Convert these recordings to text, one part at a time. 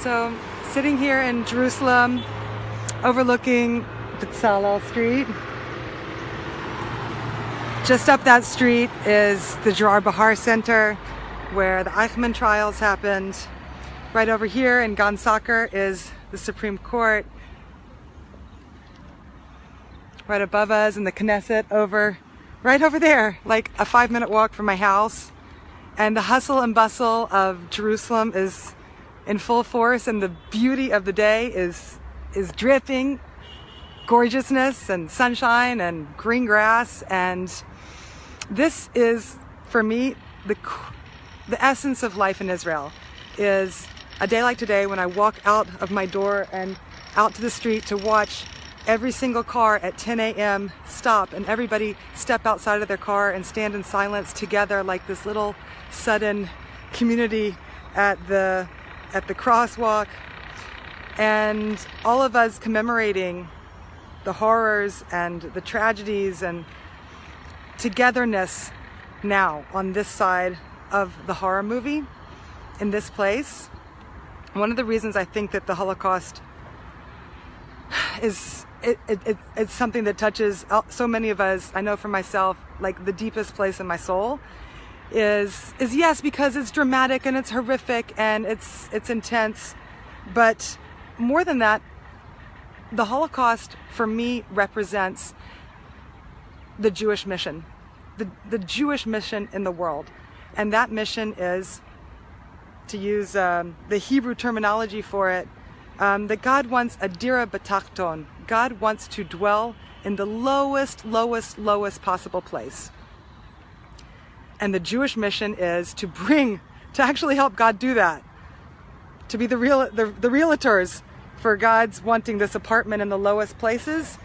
So, sitting here in Jerusalem, overlooking Bezalel Street. Just up that street is the Gerard Bahar Center, where the Eichmann trials happened. Right over here in Gan Sacher is the Supreme Court. Right above us in the Knesset, right over there, like a 5-minute walk from my house. And the hustle and bustle of Jerusalem is in full force, and the beauty of the day is dripping gorgeousness and sunshine and green grass. And this is, for me, the essence of life in Israel, is a day like today when I walk out of my door and out to the street to watch every single car at 10 a.m. stop and everybody step outside of their car and stand in silence together like this little sudden community at the crosswalk, and all of us commemorating the horrors and the tragedies and togetherness now on this side of the horror movie in this place. One of the reasons I think that the Holocaust is it's something that touches so many of us, I know for myself, like the deepest place in my soul, is yes, because it's dramatic and it's horrific and it's intense, but more than that, the Holocaust for me represents the Jewish mission, the Jewish mission in the world. And that mission is, to use the Hebrew terminology for it, that God wants a dira b'tachton. God wants to dwell in the lowest possible place. And the Jewish mission is to actually help God do that. To be the realtors for God's wanting this apartment in the lowest places.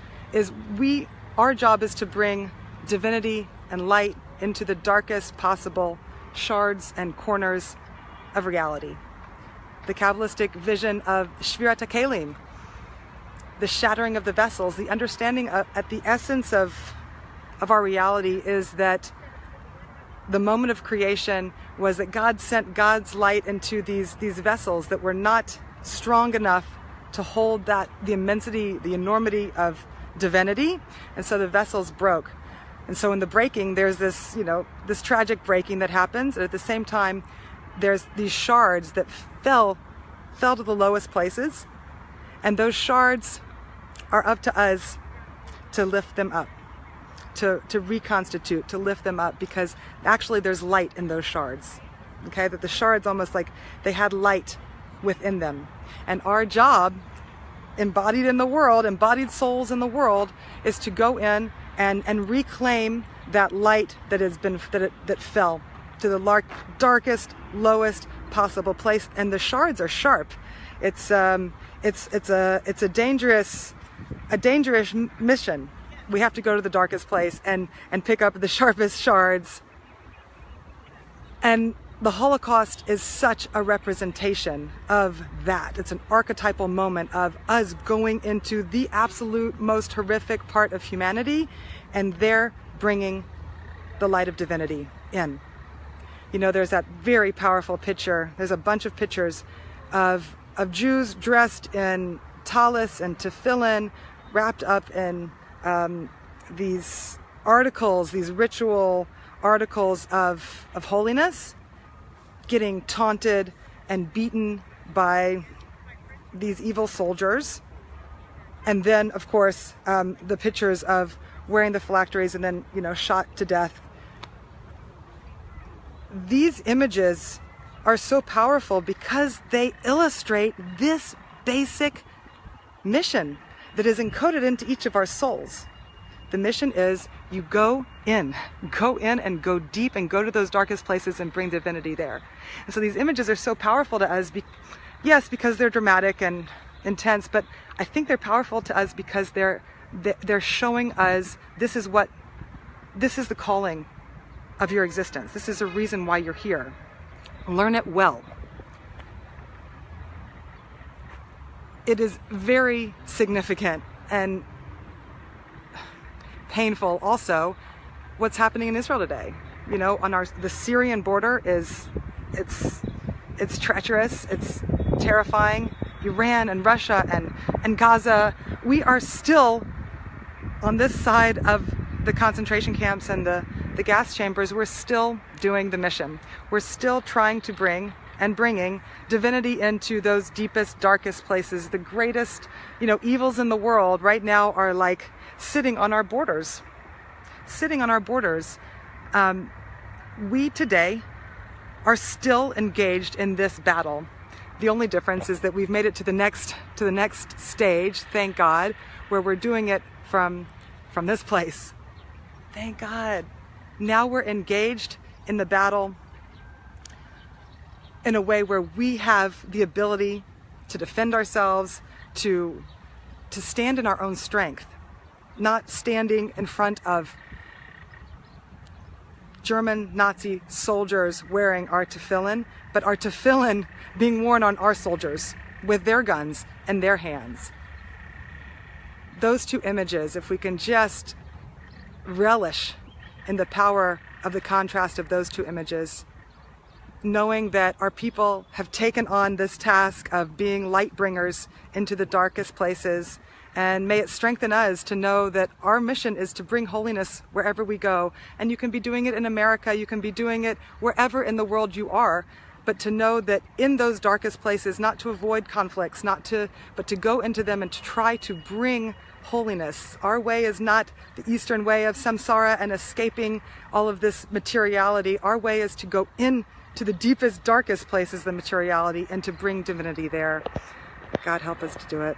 Our job is to bring divinity and light into the darkest possible shards and corners of reality. The Kabbalistic vision of Shvirat HaKelim, the shattering of the vessels, the understanding at the essence of our reality is that the moment of creation was that God sent God's light into these vessels that were not strong enough to hold the immensity, the enormity of divinity, and so the vessels broke. And so in the breaking, there's this tragic breaking that happens, and at the same time, there's these shards that fell to the lowest places, and those shards are up to us to lift them up, to reconstitute, to lift them up, because actually there's light in those shards. Okay, that the shards almost like they had light within them. And our job, embodied in the world, embodied souls in the world, is to go in and reclaim that light that fell to the darkest, lowest possible place. And the shards are sharp. It's a dangerous mission. We have to go to the darkest place and pick up the sharpest shards. And the Holocaust is such a representation of that. It's an archetypal moment of us going into the absolute most horrific part of humanity, and they're bringing the light of divinity in. There's that very powerful picture. There's a bunch of pictures of Jews dressed in talis and tefillin, wrapped up in these articles, these ritual articles of holiness, getting taunted and beaten by these evil soldiers. And then, of course, the pictures of wearing the phylacteries and then, shot to death. These images are so powerful because they illustrate this basic mission that is encoded into each of our souls. The mission is you go in and go deep and go to those darkest places and bring divinity there. And so these images are so powerful to us, yes, because they're dramatic and intense, but I think they're powerful to us because they're showing us this is the calling of your existence. This is a reason why you're here. Learn it well. It is very significant and painful also what's happening in Israel today. On the Syrian border it's treacherous, it's terrifying, Iran and Russia and Gaza, we are still on this side of the concentration camps and the gas chambers. We're still doing the mission. We're still trying to bringing divinity into those deepest, darkest places. The greatest, evils in the world right now are like sitting on our borders. We today are still engaged in this battle. The only difference is that we've made it to the next stage, thank God, where we're doing it from this place. Thank God. Now we're engaged in the battle in a way where we have the ability to defend ourselves, to stand in our own strength, not standing in front of German Nazi soldiers wearing our tefillin, but our tefillin being worn on our soldiers with their guns in their hands. Those two images, if we can just relish in the power of the contrast of those two images, knowing that our people have taken on this task of being light bringers into the darkest places, and may it strengthen us to know that our mission is to bring holiness wherever we go. And you can be doing it in America, you can be doing it wherever in the world you are, but to know that in those darkest places, not to avoid conflicts, but to go into them and to try to bring holiness. Our way is not the Eastern way of samsara and escaping all of this materiality. Our way is to go in to the deepest, darkest places, the materiality, and to bring divinity there. God help us to do it.